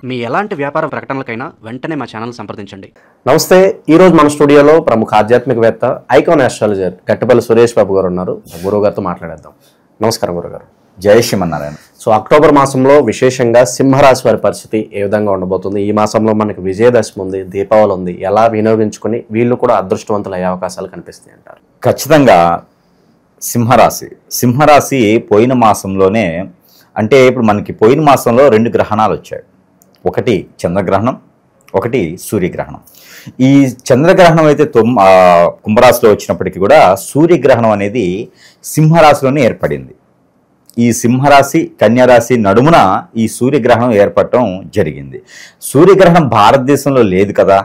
మీ ఎలాంటి వ్యాపార ప్రకటనలకైనా వెంటనే మా ఛానల్ సంప్రదించండి. నమస్తే. ఈరోజు మన స్టూడియోలో ప్రముఖ ఆధ్యాత్మికవేత్త ఐకాన్ ఆస్ట్రాలజర్ గట్టపల్లి సురేష్ బాబు గారు ఉన్నారు. గురువు గారితో మాట్లాడేద్దాం. నమస్కారం గురుగారు. జై శ్రీమన్నారాయణ. సో అక్టోబర్ మాసంలో విశేషంగా సింహరాశి వారి పరిస్థితి ఏ విధంగా ఉండబోతుంది? ఈ మాసంలో మనకి విజయదశమి ఉంది, దీపావళి ఉంది. ఎలా వినియోగించుకుని వీళ్ళు కూడా అదృష్టవంతులు అయ్యే అవకాశాలు కనిపిస్తాయి అంటారు? ఖచ్చితంగా సింహరాశి పోయిన మాసంలోనే, అంటే ఇప్పుడు మనకి పోయిన మాసంలో 2 గ్రహణాలు వచ్చాయి. ఒకటి చంద్రగ్రహణం, ఒకటి సూర్యగ్రహణం. ఈ చంద్రగ్రహణం అయితే కుంభరాశిలో వచ్చినప్పటికీ కూడా సూర్యగ్రహణం అనేది సింహరాశిలోనే ఏర్పడింది. ఈ సింహరాశి కన్యారాశి నడుమున ఈ సూర్యగ్రహణం ఏర్పడటం జరిగింది. సూర్యగ్రహణం భారతదేశంలో లేదు కదా,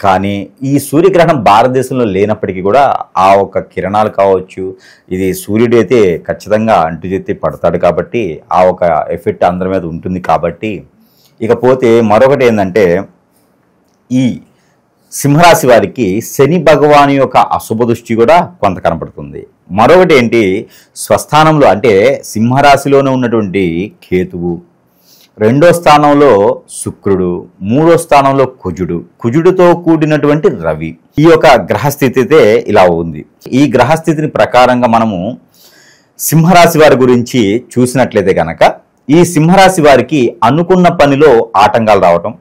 కానీ ఈ సూర్యగ్రహణం భారతదేశంలో లేనప్పటికీ కూడా ఆ ఒక కిరణాలు కావచ్చు, ఇది సూర్యుడు అయితే ఖచ్చితంగా అంటుజెత్తి పడతాడు కాబట్టి ఆ ఒక ఎఫెక్ట్ అందరి మీద ఉంటుంది కాబట్టి. ఇకపోతే మరొకటి ఏంటంటే, ఈ సింహరాశి వారికి శని భగవాను యొక్క అశుభ దృష్టి కూడా కొంత కనపడుతుంది. మరొకటి ఏంటి, స్వస్థానంలో అంటే సింహరాశిలోనే ఉన్నటువంటి కేతువు, 2వ స్థానంలో శుక్రుడు, 3వ స్థానంలో కుజుడితో కూడినటువంటి రవి. ఈ యొక్క గ్రహస్థితి అయితే ఇలా ఉంది. ఈ గ్రహస్థితిని ప్రకారంగా మనము సింహరాశి వారి గురించి చూసినట్లయితే కనుక, ఈ సింహరాశి వారికి అనుకున్న పనిలో ఆటంకాలు రావటం,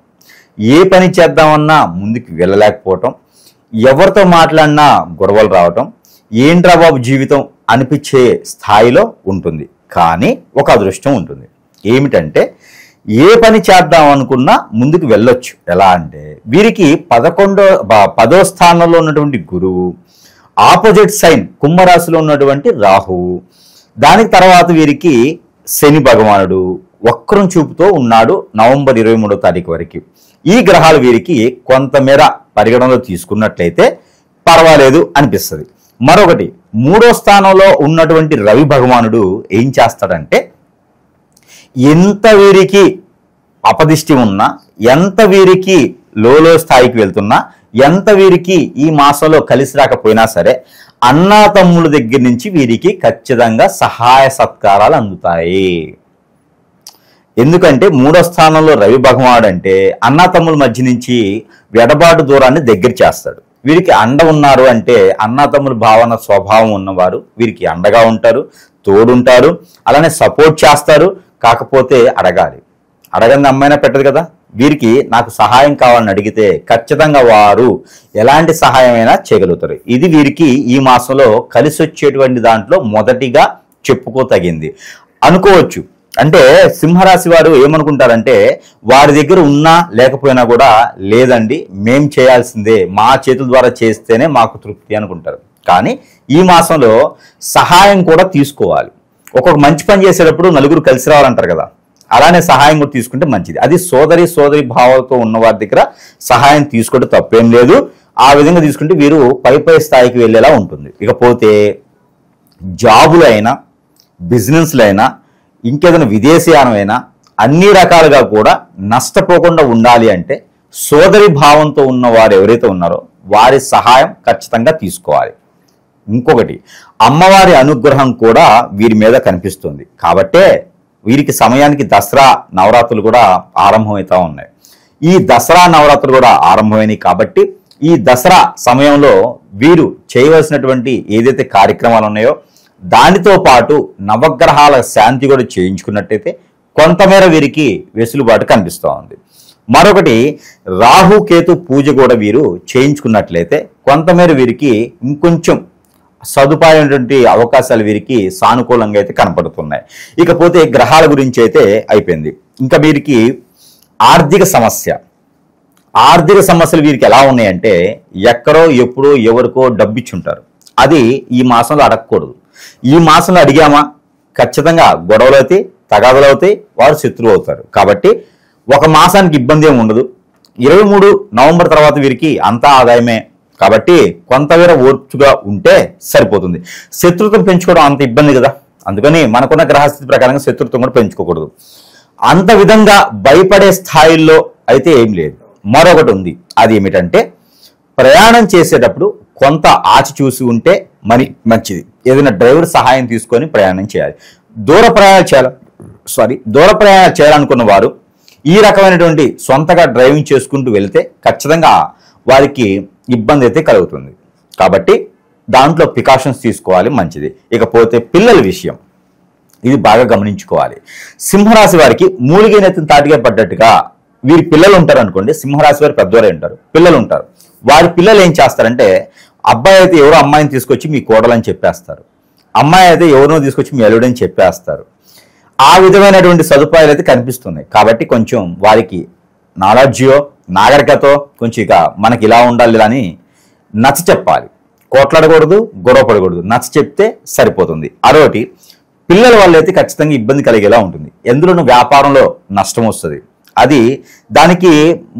ఏ పని చేద్దామన్నా ముందుకు వెళ్ళలేకపోవటం, ఎవరితో మాట్లాడినా గొడవలు రావటం, ఏంట్రా బాబు జీవితం అనిపించే స్థాయిలో ఉంటుంది. కానీ ఒక అదృష్టం ఉంటుంది. ఏమిటంటే, ఏ పని చేద్దాం అనుకున్నా ముందుకు వెళ్ళొచ్చు. ఎలా అంటే, వీరికి 10వ స్థానంలో ఉన్నటువంటి గురువు, ఆపోజిట్ సైన్ కుంభరాశిలో ఉన్నటువంటి రాహువు, దానికి తర్వాత వీరికి శని భగవానుడు వక్రం చూపుతో ఉన్నాడు నవంబర్ 23వ తారీఖు వరకు. ఈ గ్రహాలు వీరికి కొంతమేర పరిగణనలో తీసుకున్నట్లయితే పర్వాలేదు అనిపిస్తుంది. మరొకటి, 3వ స్థానంలో ఉన్నటువంటి రవి భగవానుడు ఏం చేస్తాడంటే, ఎంత వీరికి అపదిష్టి ఉన్నా, ఎంత వీరికి లో స్థాయికి వెళ్తున్నా, ఎంత వీరికి ఈ మాసంలో కలిసి రాకపోయినా సరే, అన్నా తమ్ముల దగ్గర నుంచి వీరికి ఖచ్చితంగా సహాయ సత్కారాలు అందుతాయి. ఎందుకంటే 3వ స్థానంలో రవి భగవానుడు అంటే అన్నా తమ్ముల మధ్య నుంచి వెడబాటు దూరాన్ని దగ్గర చేస్తాడు. వీరికి అండ ఉన్నారు అంటే అన్నా తమ్ముల భావన స్వభావం ఉన్నవారు వీరికి అండగా ఉంటారు, తోడుంటారు, అలానే సపోర్ట్ చేస్తారు. కాకపోతే అడగంది అమ్మాయినా పెట్టదు కదా. వీరికి నాకు సహాయం కావాలని అడిగితే ఖచ్చితంగా వారు ఎలాంటి సహాయమైనా చేయగలుగుతారు. ఇది వీరికి ఈ మాసంలో కలిసి వచ్చేటువంటి దాంట్లో మొదటిగా చెప్పుకోతగింది అనుకోవచ్చు. అంటే సింహరాశి వారు ఏమనుకుంటారంటే, వారి దగ్గర ఉన్నా లేకపోయినా కూడా లేదండి, మేం చేయాల్సిందే, మా చేతుల ద్వారా చేస్తేనే మాకు తృప్తి అనుకుంటారు. కానీ ఈ మాసంలో సహాయం కూడా తీసుకోవాలి. ఒక్కొక్క మంచి పని చేసేటప్పుడు నలుగురు కలిసి రావాలంటారు కదా, అలానే సహాయం కూడా తీసుకుంటే మంచిది. అది సోదరి భావంతో ఉన్న వారి దగ్గర సహాయం తీసుకుంటే తప్పేం లేదు. ఆ విధంగా తీసుకుంటే వీరు పై స్థాయికి వెళ్ళేలా ఉంటుంది. ఇకపోతే జాబులు అయినా, బిజినెస్లు అయినా, ఇంకేదైనా విదేశీయానం అయినా అన్ని రకాలుగా కూడా నష్టపోకుండా ఉండాలి అంటే సోదరి భావంతో ఉన్న వారు ఎవరైతే ఉన్నారో వారి సహాయం ఖచ్చితంగా తీసుకోవాలి. ఇంకొకటి, అమ్మవారి అనుగ్రహం కూడా వీరి మీద కనిపిస్తుంది. కాబట్టే వీరికి సమయానికి దసరా నవరాత్రులు కూడా ఆరంభమవుతా ఉన్నాయి. ఈ దసరా నవరాత్రులు కూడా ఆరంభమైనాయి కాబట్టి ఈ దసరా సమయంలో వీరు చేయవలసినటువంటి ఏదైతే కార్యక్రమాలు ఉన్నాయో దానితో పాటు నవగ్రహాల శాంతి కూడా చేయించుకున్నట్టయితే కొంతమేర వీరికి వెసులుబాటు కనిపిస్తూ ఉంది. మరొకటి, రాహుకేతు పూజ కూడా వీరు చేయించుకున్నట్లయితే కొంతమేర వీరికి ఇంకొంచెం సదుపాయమైనటువంటి అవకాశాలు వీరికి సానుకూలంగా అయితే కనపడుతున్నాయి. ఇకపోతే గ్రహాల గురించి అయితే అయిపోయింది. ఇంకా వీరికి ఆర్థిక సమస్యలు వీరికి ఎలా ఉన్నాయంటే, ఎక్కడో ఎప్పుడో ఎవరికో డబ్బిచ్చుంటారు, అది ఈ మాసంలో అడగకూడదు. ఈ మాసంలో అడిగామా ఖచ్చితంగా గొడవలు అవుతాయి, తగాదలు అవుతాయి, వారు శత్రువు అవుతారు. కాబట్టి ఒక మాసానికి ఇబ్బంది ఏమి ఉండదు. 23 నవంబర్ తర్వాత వీరికి అంతా ఆదాయమే కాబట్టి కొంతమేర ఓర్చుగా ఉంటే సరిపోతుంది. శత్రుత్వం పెంచుకోవడం అంత ఇబ్బంది కదా, అందుకని మనకున్న గ్రహస్థితి ప్రకారంగా శత్రుత్వం కూడా పెంచుకోకూడదు. అంత విధంగా భయపడే స్థాయిల్లో అయితే ఏం లేదు. మరొకటి ఉంది, అది ఏమిటంటే, ప్రయాణం చేసేటప్పుడు కొంత ఆచి చూసి ఉంటే మరి మంచిది. ఏదైనా డ్రైవర్ సహాయం తీసుకొని ప్రయాణం చేయాలి. దూర ప్రయాణాలు చేయాలనుకున్న వారు ఈ రకమైనటువంటి సొంతగా డ్రైవింగ్ చేసుకుంటూ వెళితే ఖచ్చితంగా వారికి ఇబ్బంది అయితే కలుగుతుంది. కాబట్టి దాంట్లో ప్రికాషన్స్ తీసుకోవాలి, మంచిది. ఇకపోతే పిల్లల విషయం, ఇది బాగా గమనించుకోవాలి. సింహరాశి వారికి మూలిగైనెత్తిన తాటిగా పడ్డట్టుగా వీరి పిల్లలు ఉంటారు అనుకోండి. సింహరాశి వారి పెద్దవారే ఉంటారు, పిల్లలు ఉంటారు. వారి పిల్లలు ఏం చేస్తారంటే, అబ్బాయి అయితే ఎవరో అమ్మాయిని తీసుకొచ్చి మీ కోడలని చెప్పేస్తారు, అమ్మాయి అయితే ఎవరినో తీసుకొచ్చి మీ అల్లుడని చెప్పేస్తారు. ఆ విధమైనటువంటి సదుపాయాలు అయితే కనిపిస్తున్నాయి. కాబట్టి కొంచెం వారికి నాలెడ్జియో నాగరికతో కొంచెం ఇక మనకి ఇలా ఉండాలి అని నచ్చ చెప్పాలి. కోట్లాడకూడదు, గొడవ పడకూడదు, నచ్చ చెప్తే సరిపోతుంది. అదొకటి. పిల్లల వల్ల అయితే ఖచ్చితంగా ఇబ్బంది కలిగేలా ఉంటుంది. ఎందులోనూ వ్యాపారంలో నష్టం వస్తుంది. అది దానికి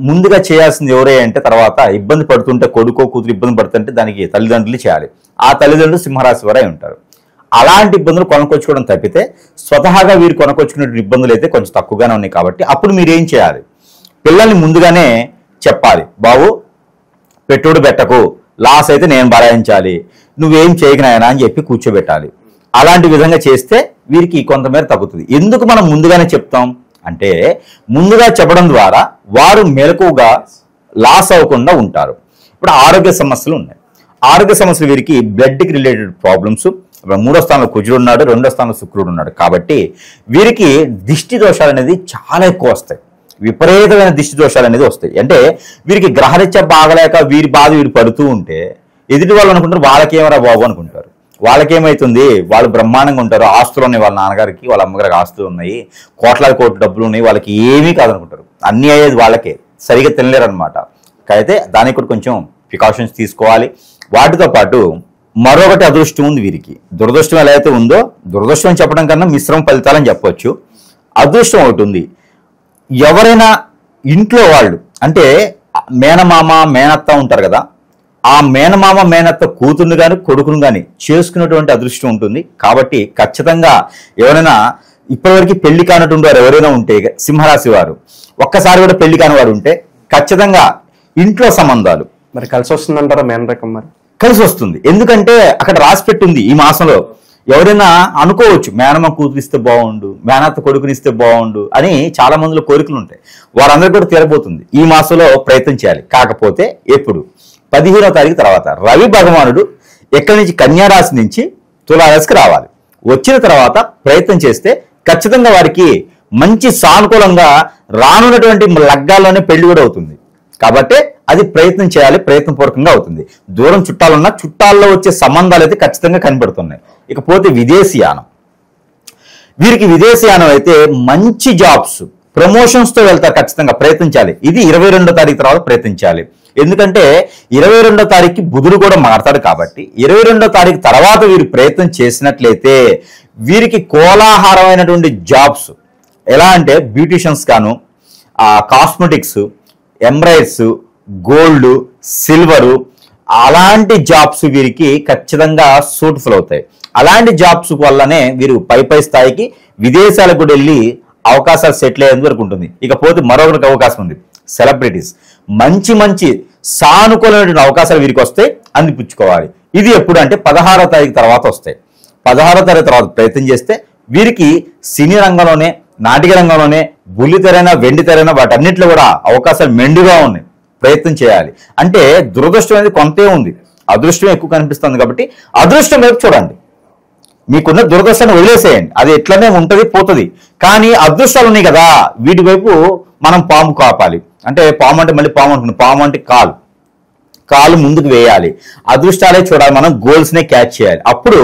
ముందుగా చేయాల్సింది ఎవరే అంటే, తర్వాత ఇబ్బంది పడుతుంటే కొడుకో కూతురు ఇబ్బంది పడుతుంటే దానికి తల్లిదండ్రులు చేయాలి. ఆ తల్లిదండ్రులు సింహరాశి వారే ఉంటారు. అలాంటి ఇబ్బందులు కొనుక్కొచ్చుకోవడం తప్పితే స్వతహాగా వీరు కొనుక్కొచ్చుకునే ఇబ్బందులు అయితే కొంచెం తక్కువగానే ఉన్నాయి. కాబట్టి అప్పుడు మీరు ఏం చేయాలి, పిల్లల్ని ముందుగానే చెప్పాలి, బాబు పెట్టుడు పెట్టకు, లాస్ అయితే నేను భరాయించాలి, నువ్వేం చేయకనాయనా అని చెప్పి కూర్చోబెట్టాలి. అలాంటి విధంగా చేస్తే వీరికి కొంతమేర తగ్గుతుంది. ఎందుకు మనం ముందుగానే చెప్తాం అంటే, ముందుగా చెప్పడం ద్వారా వారు మెలకుగా లాస్ అవ్వకుండా ఉంటారు. ఇప్పుడు ఆరోగ్య సమస్యలు ఉన్నాయి. ఆరోగ్య సమస్యలు వీరికి బ్లడ్కి రిలేటెడ్ ప్రాబ్లమ్స్. మూడో స్థానంలో కుజుడు ఉన్నాడు, రెండో స్థానంలో శుక్రుడు ఉన్నాడు. కాబట్టి వీరికి దిష్టి దోషాలు అనేది చాలా ఎక్కువ వస్తాయి. విపరీతమైన దిష్టి దోషాలు అనేది వస్తాయి. అంటే వీరికి గ్రహరీత్యా బాగలేక వీరి బాధ వీరు పడుతూ ఉంటే ఎదుటి వాళ్ళు అనుకుంటారు వాళ్ళకేమరా బాబు అనుకుంటారు. వాళ్ళకేమవుతుంది, వాళ్ళు బ్రహ్మాండంగా ఉంటారు, ఆస్తులు ఉన్నాయి, వాళ్ళ నాన్నగారికి వాళ్ళ అమ్మగారికి ఆస్తులు ఉన్నాయి, కోట్లాది కోట్ల డబ్బులు ఉన్నాయి, వాళ్ళకి ఏమీ కాదనుకుంటారు. అన్నీ అయ్యేది వాళ్ళకే, సరిగా తినలేరు అనమాట. అయితే దానికి కూడా కొంచెం ప్రికాషన్స్ తీసుకోవాలి. వాటితో పాటు మరొకటి అదృష్టం ఉంది వీరికి. దురదృష్టం ఎలా అయితే ఉందో, దురదృష్టం చెప్పడం కన్నా మిశ్రమ ఫలితాలని చెప్పొచ్చు. అదృష్టం ఒకటి ఉంది. ఎవరైనా ఇంట్లో వాళ్ళు అంటే మేనమామ మేనత్త ఉంటారు కదా, ఆ మేనమామ మేనత్త కూతుర్ని కానీ కొడుకును కానీ చేసుకున్నటువంటి అదృష్టం ఉంటుంది. కాబట్టి ఖచ్చితంగా ఎవరైనా ఇప్పటివరకు పెళ్లి కానటువంటి వారు ఎవరైనా ఉంటే, సింహరాశి వారు ఒక్కసారి కూడా పెళ్లి కాని వారు ఉంటే ఖచ్చితంగా ఇంట్లో సంబంధాలు మరి కలిసి వస్తుందంటారా మేనరకం? మరి కలిసి వస్తుంది. ఎందుకంటే అక్కడ రాసి పెట్టింది ఈ మాసంలో. ఎవరైనా అనుకోవచ్చు మేనమ్మ కూతురిస్తే బాగుండు, మేనత్త కొడుకునిస్తే బాగుండు అని చాలా మందిలో కోరికలు ఉంటాయి. వారందరూ కూడా తీరబోతుంది. ఈ మాసంలో ప్రయత్నం చేయాలి. కాకపోతే ఎప్పుడు 15వ తారీఖు తర్వాత రవి భగవానుడు ఎక్కడి నుంచి కన్యారాశి నుంచి తులారాశికి రావాలి. వచ్చిన తర్వాత ప్రయత్నం చేస్తే ఖచ్చితంగా వారికి మంచి సానుకూలంగా రానున్నటువంటి లగ్గాల్లోనే పెళ్లి కూడా అవుతుంది. కాబట్టి అది ప్రయత్నం చేయాలి, ప్రయత్నపూర్వకంగా అవుతుంది. దూరం చుట్టాలున్నా చుట్టాల్లో వచ్చే సంబంధాలు అయితే ఖచ్చితంగా కనబడుతున్నాయి. ఇకపోతే విదేశీయానం. వీరికి విదేశీయానం అయితే మంచి జాబ్స్, ప్రమోషన్స్తో వెళ్తారు. ఖచ్చితంగా ప్రయత్నించాలి. ఇది 22వ తారీఖు తర్వాత ప్రయత్నించాలి. ఎందుకంటే 22వ తారీఖుకి బుధుడు కూడా మారతాడు. కాబట్టి 22వ తారీఖు తర్వాత వీరు ప్రయత్నం చేసినట్లయితే వీరికి కోలాహారమైనటువంటి జాబ్స్, ఎలా అంటే బ్యూటిషియన్స్ గాను, కాస్మెటిక్స్, ఎంబ్రాయిడ్స్, గోల్డ్, సిల్వరు, అలాంటి జాబ్స్ వీరికి ఖచ్చితంగా సూట్ఫుల్ అవుతాయి. అలాంటి జాబ్స్ వల్లనే వీరు పై స్థాయికి విదేశాలకు కూడా వెళ్ళి అవకాశాలు సెటిల్ అయ్యేందుకు వరకు ఉంటుంది. ఇకపోతే మరొకరికి అవకాశం ఉంది, సెలబ్రిటీస్. మంచి మంచి సానుకూలమైన అవకాశాలు వీరికి వస్తాయి, అందిపుచ్చుకోవాలి. ఇది ఎప్పుడు అంటే 16వ తారీఖు తర్వాత వస్తాయి. 16వ తారీఖు తర్వాత ప్రయత్నం చేస్తే వీరికి సినీ రంగంలోనే, నాటిక రంగంలోనే, బుల్లితెరైనా వెండి తెరైనా వాటన్నిటిలో కూడా అవకాశాలు మెండుగా ఉన్నాయి. ప్రయత్నం చేయాలి. అంటే దురదృష్టం అనేది కొంతే ఉంది, అదృష్టం ఎక్కువ కనిపిస్తుంది. కాబట్టి అదృష్టం వైపు చూడండి. మీకున్న దురదృష్టాన్ని వదిలేసేయండి, అది ఎట్లనే ఉంటుంది, పోతుంది. కానీ అదృష్టాలు ఉన్నాయి కదా, వీటి వైపు మనం పాము కాపాలి. అంటే పాము అంటే మళ్ళీ పాము అనుకున్నాం, పాము అంటే కాలు ముందుకు వేయాలి. అదృష్టాలే చూడాలి, మనం గోల్స్నే క్యాచ్ చేయాలి. అప్పుడు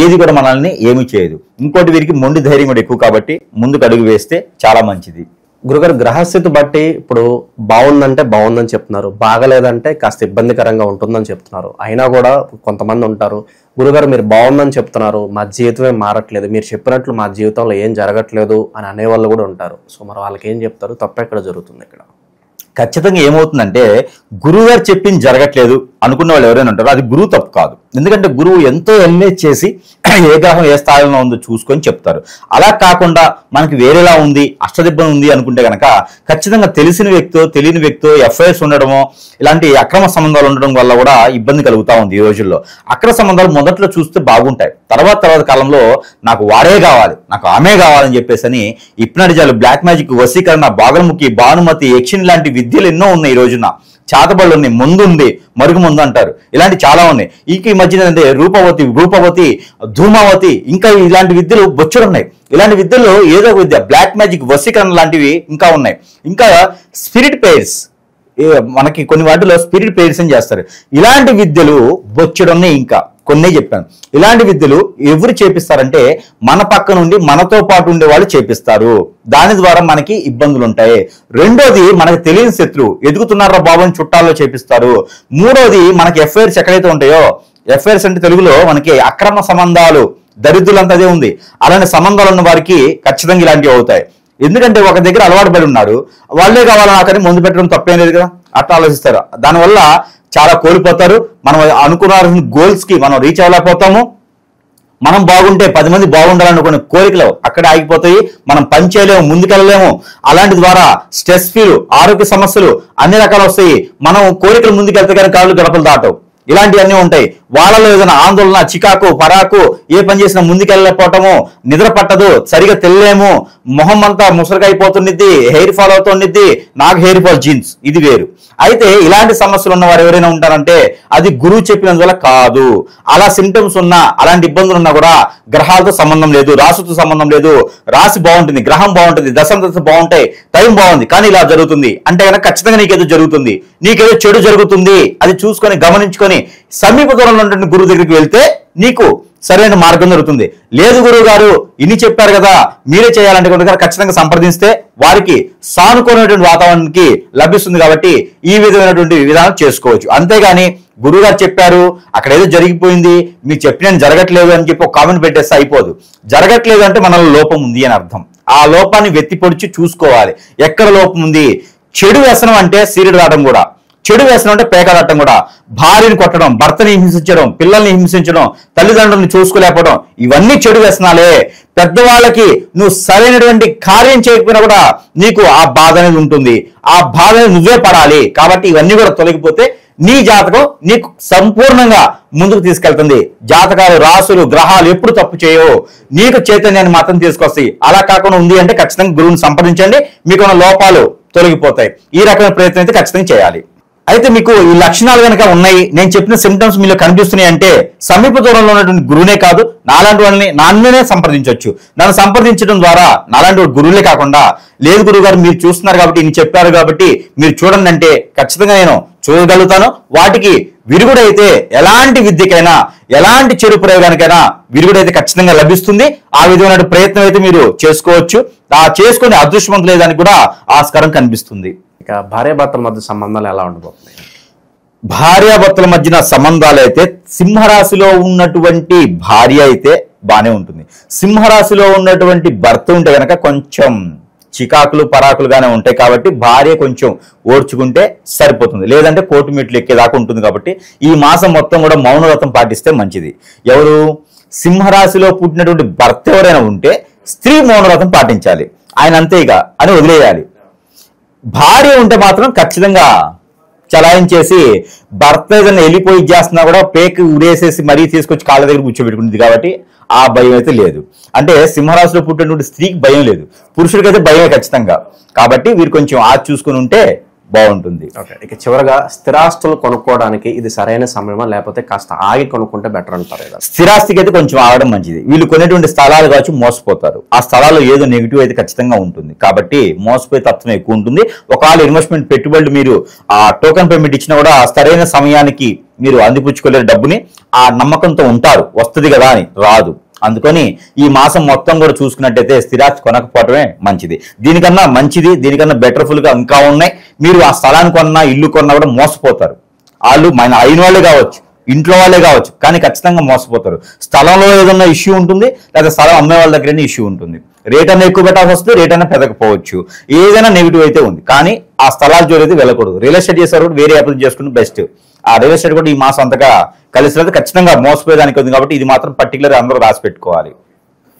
ఏది కూడా మనల్ని ఏమీ చేయదు. ఇంకోటి వీరికి మొండి ధైర్యం కూడా ఎక్కువ. కాబట్టి ముందుకు అడుగు వేస్తే చాలా మంచిది. గురుగారు, గ్రహస్థితి బట్టి ఇప్పుడు బాగుందంటే బాగుందని చెప్తున్నారు, బాగలేదంటే కాస్త ఇబ్బందికరంగా ఉంటుందని చెప్తున్నారు. అయినా కూడా కొంతమంది ఉంటారు, గురుగారు మీరు బాగుందని చెప్తున్నారు, మా జీవితమే మారట్లేదు, మీరు చెప్పినట్లు మా జీవితంలో ఏం జరగట్లేదు అని అనేవాళ్ళు కూడా ఉంటారు. సో మరి వాళ్ళకి ఏం చెప్తారు, తప్ప ఎక్కడ జరుగుతుంది ఇక్కడ? ఖచ్చితంగా ఏమవుతుందంటే గురువుగారు చెప్పింది జరగట్లేదు అనుకున్న వాళ్ళు ఎవరైనా ఉంటారో అది గురువు తప్పు కాదు. ఎందుకంటే గురువు ఎంతో ఎలిమినేట్ చేసి ఏ గ్రహం ఏ స్థాయిలో ఉందో చూసుకొని చెప్తారు. అలా కాకుండా మనకి వేరేలా ఉంది, అష్టదిబ్బం ఉంది అనుకుంటే కనుక ఖచ్చితంగా తెలిసిన వ్యక్తో తెలియని వ్యక్తో ఎఫ్ఐఆర్స్ ఉండడమో ఇలాంటి అక్రమ సంబంధాలు ఉండడం వల్ల కూడా ఇబ్బంది కలుగుతూ ఉంది ఈ రోజుల్లో. అక్రమ సంబంధాలు మొదట్లో చూస్తే బాగుంటాయి, తర్వాత కాలంలో నాకు వాడే కావాలి, నాకు ఆమె కావాలని చెప్పేసి అని హిప్నటిజాలు, బ్లాక్ మ్యాజిక్, వశీకరణ, బాగలముఖి, భానుమతి, యక్షిని లాంటి విద్యలు ఎన్నో ఉన్నాయి ఈ రోజున. చాతబళ్ళు ఉన్నాయి, ముందు ఉంది, మరుగు ముందు అంటారు, ఇలాంటి చాలా ఉన్నాయి. ఈ మధ్యన అంటే రూపవతి, ధూమావతి, ఇంకా ఇలాంటి విద్యలు బొచ్చుడున్నాయి. ఇలాంటి విద్యలో ఏదో ఒక విద్య, బ్లాక్ మ్యాజిక్, వశీకరణ లాంటివి ఇంకా ఉన్నాయి. ఇంకా స్పిరిట్ పేర్స్, మనకి కొన్ని వాటిలో స్పిరిట్ పేర్స్ అని చేస్తారు. ఇలాంటి విద్యలు బొచ్చుడున్నాయి, ఇంకా కొన్ని చెప్పాను. ఇలాంటి విద్యలు ఎవరు చేపిస్తారంటే మన పక్క నుండి మనతో పాటు ఉండే వాళ్ళు చేపిస్తారు. దాని ద్వారా మనకి ఇబ్బందులు ఉంటాయి. రెండోది, మనకు తెలియని శత్రువు ఎదుగుతున్నారా బాబు అని చుట్టాల్లో చేపిస్తారు. మూడోది, మనకి ఎఫ్ఐఆర్స్ ఎక్కడైతే ఉంటాయో, ఎఫ్ఐఆర్స్ అంటే తెలుగులో మనకి అక్రమ సంబంధాలు, దరిద్రులంతా అదే ఉంది. అలాంటి సంబంధాలు ఉన్న వారికి ఖచ్చితంగా ఇలాంటివి అవుతాయి. ఎందుకంటే ఒక దగ్గర అలవాటు పడి ఉన్నారు, వాళ్ళే కావాలి నాకని ముందు పెట్టడం తప్పేం లేదు కదా, అట్లా ఆలోచిస్తారు. దానివల్ల చాలా కోల్పోతారు. మనం అనుకున్న గోల్స్ కి మనం రీచ్ అవ్వలేకపోతాము. మనం బాగుంటే 10 మంది బాగుండాలనుకునే కోరికలు అక్కడే ఆగిపోతాయి. మనం పని చేయలేము, ముందుకెళ్ళలేము. అలాంటి ద్వారా స్ట్రెస్ ఫీల్, ఆరోగ్య సమస్యలు అన్ని రకాలు వస్తాయి. మనం కోరికలు ముందుకెళ్తే కానీ కాళ్ళు గడపలు దాటవు. ఇలాంటివన్నీ ఉంటాయి. వాళ్ళలో ఏదైనా ఆందోళన, చికాకు, పరాకు, ఏ పని చేసినా ముందుకెళ్ళలేకపోవటము, నిద్ర పట్టదు, సరిగా తెలియలేము, మొహం అంతా ముసరగైపోతుండిద్ది, హెయిర్ ఫాల్ అవుతుండిద్ది. నాకు హెయిర్ ఫాల్ జీన్స్, ఇది వేరు. అయితే ఇలాంటి సమస్యలు ఉన్న వారు ఎవరైనా ఉంటారంటే అది గురువు చెప్పినందువల్ల కాదు. అలా సింటమ్స్ ఉన్నా, అలాంటి ఇబ్బందులు ఉన్నా కూడా గ్రహాలతో సంబంధం లేదు, రాశితో సంబంధం లేదు. రాశి బాగుంటుంది, గ్రహం బాగుంటుంది, దశ బాగుంటాయి, టైం బాగుంది, కానీ ఇలా జరుగుతుంది అంటే కనుక ఖచ్చితంగా నీకేదో జరుగుతుంది, నీకేదో చెడు జరుగుతుంది. అది చూసుకొని గమనించుకొని సమీప దూరంలో ఉన్నటువంటి గురువు దగ్గరికి వెళ్తే నీకు సరైన మార్గం దొరుకుతుంది. లేదు గురువు గారు ఇన్ని చెప్పారు కదా మీరే చేయాలంటే కనుక ఖచ్చితంగా సంప్రదిస్తే వారికి సానుకూలమైనటువంటి వాతావరణానికి లభిస్తుంది. కాబట్టి ఈ విధమైనటువంటి విధానం చేసుకోవచ్చు. అంతేగాని గురువు గారు చెప్పారు, అక్కడ ఏదో జరిగిపోయింది, మీకు చెప్పిన జరగట్లేదు అని చెప్పి ఒక కామెంట్ పెట్టేస్తే అయిపోదు. జరగట్లేదు అంటే మనలో లోపం ఉంది అని అర్థం. ఆ లోపాన్ని వెత్తి పొడిచి చూసుకోవాలి, ఎక్కడ లోపం ఉంది. చెడు వ్యసనం అంటే సీరియడ్ రావడం కూడా, చెడు వ్యసనం అంటే పేకాడటం కూడా, భార్యని కొట్టడం, భర్తని హింసించడం, పిల్లల్ని హింసించడం, తల్లిదండ్రులను చూసుకోలేకపోవడం, ఇవన్నీ చెడు వ్యసనాలే. పెద్దవాళ్ళకి నువ్వు సరైనటువంటి కార్యం చేయకపోయినా కూడా నీకు ఆ బాధ అనేది ఉంటుంది. ఆ బాధని నువ్వే పడాలి. కాబట్టి ఇవన్నీ కూడా తొలగిపోతే నీ జాతకం నీకు సంపూర్ణంగా ముందుకు తీసుకెళ్తుంది. జాతకాలు, రాసులు, గ్రహాలు ఎప్పుడు తప్పు చేయవు, నీకు చైతన్యాన్ని మాత్రం తీసుకొస్తాయి. అలా కాకుండా ఉంది అంటే ఖచ్చితంగా గురువుని సంప్రదించండి, మీకున్న లోపాలు తొలగిపోతాయి. ఈ రకమైన ప్రయత్నం అయితే ఖచ్చితంగా చేయాలి. అయితే మీకు ఈ లక్షణాలు కనుక ఉన్నాయి, నేను చెప్పిన సిమ్టమ్స్ మీలో కనిపిస్తున్నాయి అంటే సమీప దూరంలో ఉన్నటువంటి గురువునే కాదు, నాలాంటి వాళ్ళని నన్నునే సంప్రదించవచ్చు. నన్ను సంప్రదించడం ద్వారా నాలాంటి గురువులే కాకుండా, లేదు గురువు గారు మీరు చూస్తున్నారు కాబట్టి ఇన్ని చెప్పారు కాబట్టి మీరు చూడండి అంటే ఖచ్చితంగా నేను చూడగలుగుతాను. వాటికి విరుగుడైతే ఎలాంటి విద్యకైనా, ఎలాంటి చెడు ప్రయోగానికైనా విరుగుడైతే ఖచ్చితంగా లభిస్తుంది. ఆ విధమైన ప్రయత్నం అయితే మీరు చేసుకోవచ్చు. ఆ చేసుకునే అదృష్టవంతులు లేదానికి కూడా ఆస్కారం కనిపిస్తుంది. ఇక భార్యాభర్తల మధ్య సంబంధాలు ఎలా ఉండబోతున్నాయి? భార్యాభర్తల మధ్యన సంబంధాలు అయితే సింహరాశిలో ఉన్నటువంటి భార్య అయితే బానే ఉంటుంది. సింహరాశిలో ఉన్నటువంటి భర్త ఉంటే కనుక కొంచెం చికాకులు, పరాకులుగానే ఉంటాయి. కాబట్టి భార్య కొంచెం ఓర్చుకుంటే సరిపోతుంది. లేదంటే కోర్టు మెట్లు ఎక్కేదాకా ఉంటుంది. కాబట్టి ఈ మాసం మొత్తం కూడా మౌనవ్రతం పాటిస్తే మంచిది. ఎవరు సింహరాశిలో పుట్టినటువంటి భర్త ఎవరైనా ఉంటే స్త్రీ మౌనవ్రతం పాటించాలి. ఆయన అంతేగా అని వదిలేయాలి. భార్య ఉంటే మాత్రం ఖచ్చితంగా చలాయించేసి భర్త ఏదైనా వెళ్ళిపోయి చేస్తున్నా కూడా పేకి ఉరేసేసి మరీ తీసుకొచ్చి కాళ్ళ దగ్గర కూర్చోబెట్టుకుంటుంది. కాబట్టి ఆ భయం అయితే లేదు. అంటే సింహరాశిలో పుట్టినటువంటి స్త్రీకి భయం లేదు, పురుషుడికైతే భయమే ఖచ్చితంగా. కాబట్టి వీరు కొంచెం ఆచి చూసుకుని ఉంటే బాగుంటుంది. ఓకే, ఇక చివరగా స్థిరాస్తులు కొనుక్కోవడానికి ఇది సరైన సమయమా, లేకపోతే కాస్త ఆగి కొనుక్కుంటే బెటర్ అంటారు కదా? స్థిరాస్తికి అయితే కొంచెం ఆగడం మంచిది. వీళ్ళు కొనేటువంటి స్థలాలు కావచ్చు మోసపోతారు. ఆ స్థలాల్లో ఏదో నెగిటివ్ అయితే ఖచ్చితంగా ఉంటుంది. కాబట్టి మోసపోయే తత్వం ఎక్కువ ఉంటుంది. ఒకవేళ ఇన్వెస్ట్మెంట్ పెట్టుబడులు మీరు ఆ టోకెన్ పేమెంట్ ఇచ్చినా కూడా సరైన సమయానికి మీరు అందిపుచ్చుకోలేరు డబ్బుని. ఆ నమ్మకంతో ఉంటారు వస్తుంది కదా అని, రాదు. అందుకని ఈ మాసం మొత్తం కూడా చూసుకున్నట్టయితే స్థిరాస్తి కొనకపోవడమే మంచిది. దీనికన్నా మంచిది, దీనికన్నా బెటర్ఫుల్ గా ఇంకా ఉన్నాయి. మీరు ఆ స్థలాన్ని కొన్నా, ఇల్లు కొన్నా కూడా మోసపోతారు. వాళ్ళు మన అయిన వాళ్ళే కావచ్చు, ఇంట్లో వాళ్ళే కావచ్చు, కానీ ఖచ్చితంగా మోసపోతారు. స్థలంలో ఏదన్నా ఇష్యూ ఉంటుంది, లేదా స్థలం అమ్మే వాళ్ళ దగ్గర ఇష్యూ ఉంటుంది. రేట్ అన్న ఎక్కువ పెట్టాల్సి వస్తుంది, రేట్ అన్న పెరగకపోవచ్చు, ఏదైనా నెగిటివ్ అయితే ఉంది. కానీ ఆ స్థలాల జోలి అయితే వెళ్ళకూడదు. రియల్ ఎస్టేట్ చేసేవారు కూడా వేరే అప్లై చేసుకుని బెస్ట్. ఆ రియల్ ఎస్టేట్ కూడా ఈ మాసం అంతగా కలిసి రాదు, ఖచ్చితంగా మోసపోయేదానికి ఉంది. కాబట్టి ఇది మాత్రం పర్టికులర్ అందరూ రాసి పెట్టుకోవాలి.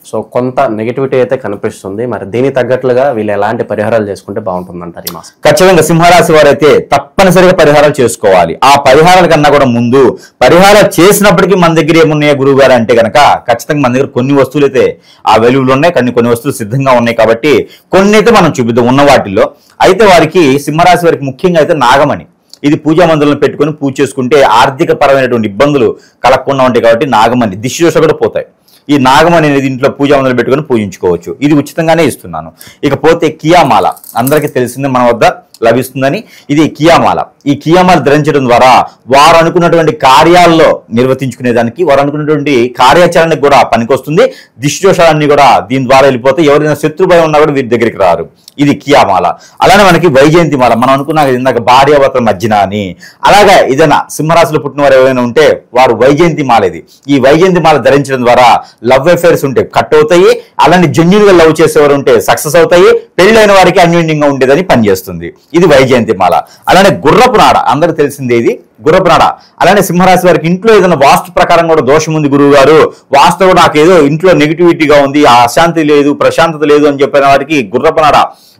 సో కొంత నెగిటివిటీ అయితే కనిపిస్తుంది. మరి దీనికి తగ్గట్లుగా వీళ్ళు ఎలాంటి పరిహారాలు చేసుకుంటే బాగుంటుందంటారు ఈ మాసం? ఖచ్చితంగా సింహరాశి వారు అయితే తప్పనిసరిగా పరిహారాలు చేసుకోవాలి. ఆ పరిహారాల కన్నా కూడా ముందు పరిహారాలు చేసినప్పటికీ మన దగ్గర ఏమున్నాయో గురువు గారు అంటే కనుక ఖచ్చితంగా మన దగ్గర కొన్ని వస్తువులు అయితే ఆ వెలుగులు ఉన్నాయి, కొన్ని వస్తువులు సిద్ధంగా ఉన్నాయి. కాబట్టి కొన్ని అయితే మనం చూపిద్దాం ఉన్న వాటిల్లో. అయితే వారికి సింహరాశి వారికి ముఖ్యంగా అయితే నాగమణి, ఇది పూజా మందులను పెట్టుకొని పూజ చేసుకుంటే ఆర్థిక పరమైనటువంటి ఇబ్బందులు కలగకుండా ఉంటాయి. కాబట్టి నాగమణి, దిష్టి దోష కూడా పోతాయి. ఈ నాగమణి అనేది ఇంట్లో పూజా మందులు పెట్టుకొని పూజించుకోవచ్చు. ఇది ఉచితంగానే ఇస్తున్నాను. ఇకపోతే కియామాల అందరికీ తెలిసిందే, మన వద్ద లభిస్తుందని. ఇది కియామాల. ఈ కియామాల ధరించడం ద్వారా వారు అనుకున్నటువంటి కార్యాల్లో నిర్వర్తించుకునేదానికి, వారు అనుకున్నటువంటి కార్యాచరణకు కూడా పనికొస్తుంది. దిష్టి దోషాలన్నీ కూడా దీని ద్వారా వెళ్ళిపోతే ఎవరైనా శత్రుభయం ఉన్నా కూడా వీరి దగ్గరికి రారు. ఇది కియామాల. అలానే మనకి వైజయంతి మాల, మనం అనుకున్నా ఇందాక భార్యాభర్తల మధ్యన అని. అలాగే ఏదైనా సింహరాశిలో పుట్టిన వారు ఎవరైనా ఉంటే వారు వైజయంతి మాల. ఇది ఈ వైజయంతి మాల ధరించడం ద్వారా లవ్ అఫైర్స్ ఉంటే కట్ అవుతాయి, అలానే జెన్యూన్ గా లవ్ చేసేవారు ఉంటే సక్సెస్ అవుతాయి, పెళ్ళైన వారికి అన్యోన్యంగా ఉండేదని పనిచేస్తుంది. ఇది వైజయంతి మాల. అలానే గుర్రపు నాడ, అందరికి తెలిసిందే ఇది గుర్రపు నాడ. అలానే సింహరాశి వారికి ఇంట్లో ఏదైనా వాస్తు ప్రకారం కూడా దోషం ఉంది, గురువు గారు వాస్తు నాకేదో ఇంట్లో నెగిటివిటీగా ఉంది, ఆ అశాంతి లేదు, ప్రశాంతత లేదు అని చెప్పిన వారికి గుర్రపు నాడ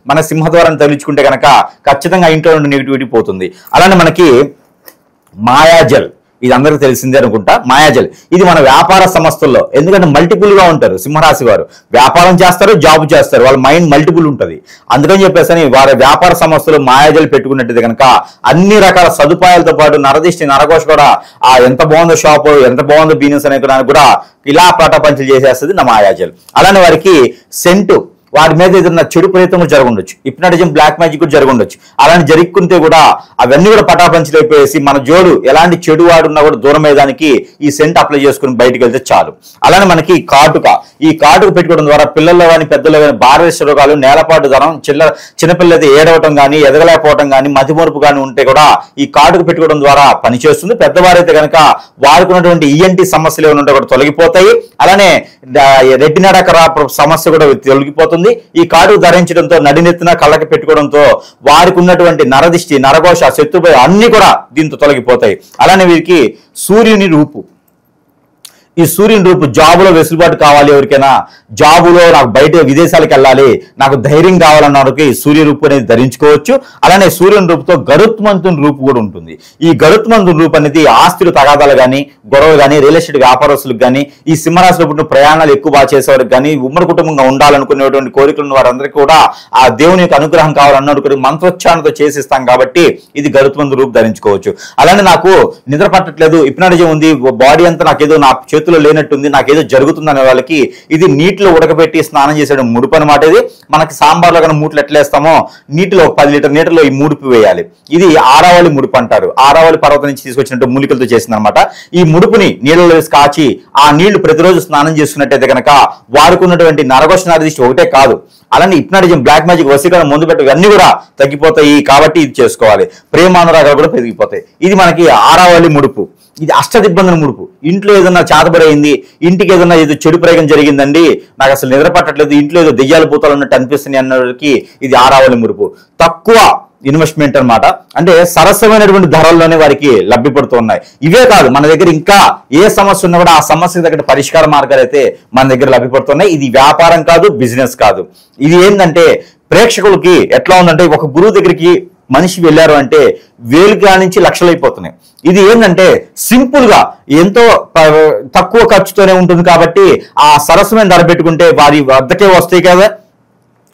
మన సింహద్వారాన్ని తగిలించుకుంటే కనుక ఖచ్చితంగా ఇంట్లో నుండి నెగిటివిటీ పోతుంది. అలానే మనకి మాయాజల్, ఇది అందరికీ తెలిసిందే అనుకుంటా. మాయాజల్ ఇది మన వ్యాపార సంస్థల్లో, ఎందుకంటే మల్టిపుల్ గా ఉంటారు సింహరాశి వారు, వ్యాపారం చేస్తారు, జాబ్ చేస్తారు, వాళ్ళ మైండ్ మల్టిపుల్ ఉంటుంది. అందుకని చెప్పేసి వారి వ్యాపార సంస్థలు మాయాజల్ పెట్టుకున్నట్టయితే కనుక అన్ని రకాల సదుపాయాలతో పాటు నరదిష్టి నరఘోష కూడా ఆ ఎంత బాగుందో షాప్, ఎంత బాగుందో బిజినెస్ అనే కూడా ఇలా పటాపంచలు చేసేస్తుంది నా మాయాజల్. అలానే వారికి సెంటు, వారి మీద ఏదైనా చెడు ప్రయత్నం కూడా జరగండొచ్చు, హిప్నాటిజం, బ్లాక్ మ్యాజిక్ కూడా జరగండొచ్చు. అలాంటి జరుగుతుంటే కూడా అవన్నీ కూడా పటాపంచలైపోయేసి మన జోడు ఎలాంటి చెడు వాడున్నా కూడా దూరం అయ్యేదానికి ఈ సెంట్ అప్లై చేసుకుని బయటకు వెళ్తే చాలు. అలానే మనకి కాటుక, ఈ కాటుక పెట్టుకోవడం ద్వారా పిల్లల్లో కానీ పెద్దల్లో కానీ భారతదేశ రోగాలు, నేలపాటు ధనం, చిన్నపిల్లలు అయితే ఏడవటం కానీ, ఎదగలేకపోవటం కానీ, మతిమరుపు కానీ ఉంటే కూడా ఈ కాటుక పెట్టుకోవడం ద్వారా పనిచేస్తుంది. పెద్దవారైతే కనుక వారికి ఉన్నటువంటి ఈఎన్టీ సమస్యలు ఏమైనా ఉంటే కూడా తొలగిపోతాయి. అలానే రెటినాడకర సమస్య కూడా తొలగిపోతుంది. ఈ కాటుక ధరించడంతో, నడినెత్తిన కళ్ళకి పెట్టుకోవడంతో వారికి ఉన్నటువంటి నరదిష్టి, నరఘోష, శత్రుభయం అన్ని కూడా దీంతో తొలగిపోతాయి. అలానే వీరికి సూర్యుని రూపు, ఈ సూర్యుని రూపు జాబులో వెసులుబాటు కావాలి, ఎవరికైనా జాబులో నాకు బయట విదేశాలకు వెళ్ళాలి, నాకు ధైర్యం కావాలన్న వారికి సూర్య రూపు అనేది ధరించుకోవచ్చు. అలానే సూర్యుని రూపుతో గరుత్మంతుని రూపు కూడా ఉంటుంది. ఈ గరుత్మంతుని రూపు అనేది ఆస్తులు తగాదాలు కానీ, గొడవలు కానీ, రియల్ ఎస్టేట్ వ్యాపారస్తులకు కానీ, ఈ సింహరాశిలో పుట్టిన ప్రయాణాలు ఎక్కువ బాగా చేసేవారికి కానీ, ఉమ్మడి కుటుంబంగా ఉండాలనుకునేటువంటి కోరికలు ఉన్న వారందరికీ కూడా ఆ దేవుని యొక్క అనుగ్రహం కావాలన్నటువంటి మంత్రోచ్చారణతో చేసిస్తాం. కాబట్టి ఇది గరుత్మంతు రూపు ధరించుకోవచ్చు. అలానే నాకు నిద్ర పట్టట్లేదు, హిప్నాటిజం ఉంది, బాడీ అంతా నాకేదో నా చేతుల్లో లేనట్టుంది, నాకేదో జరుగుతుంది అనే వాళ్ళకి ఇది నీటిలో ఉడకబెట్టి స్నానం చేసేయడం ముడుపు అనమాట. ఇది మనకి సాంబార్లో కానీ మూట్లు ఎట్లేస్తామో నీటిలో 10 లీటర్ నీటిలో ఈ ముడుపు వేయాలి. ఇది ఆరావళి ముడుపు అంటారు. ఆరావళి పర్వతం నుంచి తీసుకొచ్చినట్టు మూలికలతో చేసింది అనమాట. ఈ ముడుపుని నీళ్ళలో వేసి కాచి ఆ నీళ్లు ప్రతిరోజు స్నానం చేసుకున్నట్టయితే కనుక వారికి ఉన్నటువంటి నరఘోష నరదిష్టి ఒకటే కాదు, అలానే హిప్నాటిజం, బ్లాక్ మ్యాజిక్, వశీకరణ, ముందు పెట్టు ఇవన్నీ కూడా తగ్గిపోతాయి. కాబట్టి ఇది చేసుకోవాలి. ప్రేమానురాగాలు కూడా పెరిగిపోతాయి. ఇది మనకి ఆరావళి ముడుపు. ఇది అష్టదిబ్బందుల ముడుపు. ఇంట్లో ఏదన్నా చేతబడైంది, ఇంటికి ఏదన్నా ఏదో చెడు ప్రయోగం జరిగిందండి, నాకు అసలు నిద్ర పట్టట్లేదు, ఇంట్లో ఏదో దెయ్యాలు పూతాలు ఉన్నట్టు అనిపిస్తుంది అన్నకి ఇది ఆరావళి ముడుపు. తక్కువ ఇన్వెస్ట్మెంట్ అనమాట, అంటే సరసమైనటువంటి ధరల్లోనే వారికి లభ్యపడుతున్నాయి. ఇవే కాదు, మన దగ్గర ఇంకా ఏ సమస్య ఉన్నా కూడా ఆ సమస్య దగ్గర పరిష్కార మార్గాలు అయితే మన దగ్గర లభ్యపడుతున్నాయి. ఇది వ్యాపారం కాదు, బిజినెస్ కాదు. ఇది ఏంటంటే ప్రేక్షకులకి ఎట్లా ఉందంటే, ఒక గురువు దగ్గరికి మనిషి వెళ్ళారు అంటే వేలుగా నుంచి లక్షలు అయిపోతున్నాయి. ఇది ఏంటంటే సింపుల్ గా ఎంతో తక్కువ ఖర్చుతోనే ఉంటుంది. కాబట్టి ఆ సరసమైన ధర పెట్టుకుంటే వారి వద్దకే వస్తాయి కదా.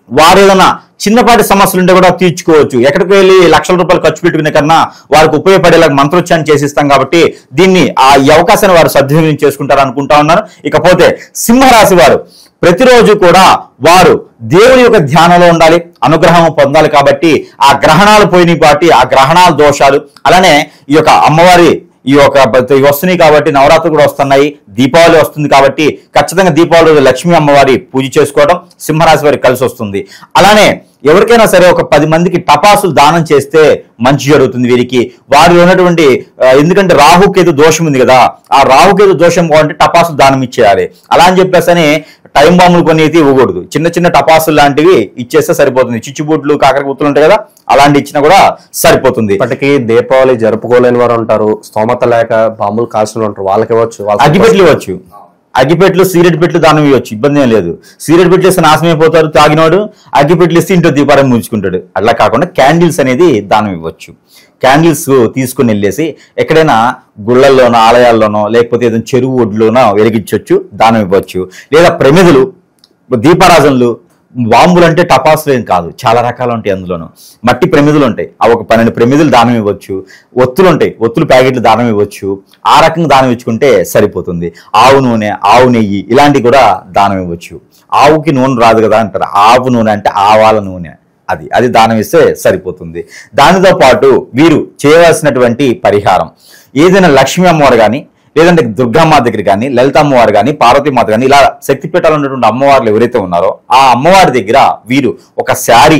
వారు ఏదైనా చిన్నపాటి సమస్యలు ఉంటే కూడా తీర్చుకోవచ్చు. ఎక్కడికి వెళ్ళి లక్షల రూపాయలు ఖర్చు పెట్టుకునే కన్నా వారికి ఉపయోగపడేలా మంత్రోచ్చారణ చేసిస్తాం. కాబట్టి దీన్ని ఈ అవకాశాన్ని వారు సద్వినియోగం చేసుకుంటారు అనుకుంటా ఉన్నాను. ఇకపోతే సింహరాశి వారు ప్రతిరోజు కూడా వారు దేవుని యొక్క ధ్యానంలో ఉండాలి, అనుగ్రహం పొందాలి. కాబట్టి ఆ గ్రహణాలు పోయినాయి, కాబట్టి ఆ గ్రహణాల దోషాలు, అలానే ఈ యొక్క అమ్మవారి ఈ యొక్క వస్తున్నాయి కాబట్టి నవరాత్రులు కూడా వస్తున్నాయి, దీపావళి వస్తుంది కాబట్టి ఖచ్చితంగా దీపావళి రోజు లక్ష్మీ అమ్మవారి పూజ చేసుకోవడం సింహరాశి వారికి కలిసి వస్తుంది. అలానే ఎవరికైనా సరే ఒక 10 మందికి టపాసులు దానం చేస్తే మంచి జరుగుతుంది వీరికి. వారిలో ఉన్నటువంటి ఎందుకంటే రాహుకేతు దోషం ఉంది కదా, ఆ రాహుకేతు దోషం బాగుంటే టపాసులు దానం ఇచ్చేయాలి. అలా అని చెప్పేసి టైం బాంబులు కొన్ని అయితే ఇవ్వకూడదు. చిన్న చిన్న టపాసులు లాంటివి ఇచ్చేస్తే సరిపోతుంది. చిచ్చుబుడ్లు కాకర గుత్తులు ఉంటాయి కదా, అలాంటి ఇచ్చినా కూడా సరిపోతుంది. ఇప్పటికీ దీపావళి జరుపుకోలేని వారు ఉంటారు, స్తోమత లేక బాంబులు కాల్చిన ఉంటారు, వాళ్ళకి ఇవ్వచ్చు. అగ్గిపెట్లు ఇవ్వచ్చు. అగ్గిపెట్లు సిగరెట్ పెట్లు దానం ఇవ్వచ్చు, ఇబ్బంది ఏం లేదు. సిగరెట్ పెట్లు ఇస్తే నాశనం అయిపోతారు తాగినోడు, అగ్గిపెట్లు ఇస్తే ఇంట్లో దీపారం ముంచుకుంటాడు. అట్లా కాకుండా క్యాండిల్స్ అనేది దానం ఇవ్వచ్చు. క్యాండిల్స్ తీసుకుని వెళ్ళేసి ఎక్కడైనా గుళ్ళల్లోనో ఆలయాల్లోనో లేకపోతే ఏదైనా చెరువు ఒడ్లోనో వెలిగించవచ్చు, దానం ఇవ్వచ్చు. లేదా ప్రమిదలు, దీపారాజనలు, బాంబులు అంటే టపాసులు ఏం కాదు, చాలా రకాలు ఉంటాయి. అందులోనూ మట్టి ప్రమిదలు ఉంటాయి, అవి ఒక 12 ప్రమిదలు దానం ఇవ్వచ్చు. ఒత్తులు ఉంటాయి, ఒత్తులు ప్యాకెట్లు దానం ఇవ్వచ్చు. ఆ రకంగా దానం ఇచ్చుకుంటే సరిపోతుంది. ఆవు నూనె, ఆవు నెయ్యి ఇలాంటివి కూడా దానం ఇవ్వచ్చు. ఆవుకి నూనె రాదు కదా అంటారు, ఆవు నూనె అంటే ఆవాల నూనె, అది దానం ఇస్తే సరిపోతుంది. దానితో పాటు వీరు చేయవలసినటువంటి పరిహారం ఏదైనా లక్ష్మీ అమ్మవారు కానీ, లేదంటే దుర్గామ్మ దగ్గర కానీ, లలిత అమ్మవారు కానీ, పార్వతీమాత కానీ, ఇలా శక్తిపీఠాలు ఉన్నటువంటి అమ్మవార్లు ఎవరైతే ఉన్నారో ఆ అమ్మవారి దగ్గర వీరు ఒక శారీ,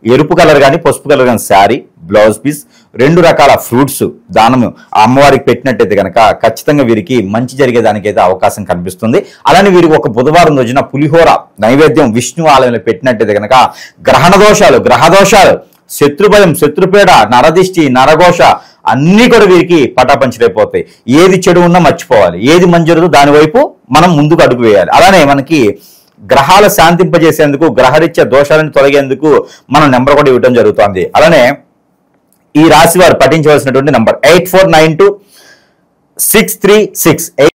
ఎరుపు కలర్ కానీ పసుపు కలర్ కానీ శారీ, బ్లౌజ్ పీస్, 2 రకాల ఫ్రూట్స్ దానము ఆ అమ్మవారికి పెట్టినట్టయితే కనుక ఖచ్చితంగా వీరికి మంచి జరిగేదానికైతే అవకాశం కనిపిస్తుంది. అలానే వీరికి ఒక బుధవారం రోజున పులిహోర నైవేద్యం విష్ణు ఆలయంలో పెట్టినట్టయితే కనుక గ్రహదోషాలు, శత్రుభయం, శత్రుపీడ, నరదిష్టి, నరఘోష అన్నీ కూడా వీరికి పటాపంచలైపోతాయి. ఏది చెడు ఉన్నా మర్చిపోవాలి, ఏది మంచి జరుగుతుందో దాని వైపు మనం ముందుకు అడుగు వేయాలి. అలానే మనకి గ్రహాలు శాంతింపజేసేందుకు, గ్రహరీత్యా దోషాలను తొలగేందుకు మనం నెంబర్ కూడా ఇవ్వడం జరుగుతుంది. అలానే ఈ రాశి వారు పఠించవలసినటువంటి నంబర్ 84926368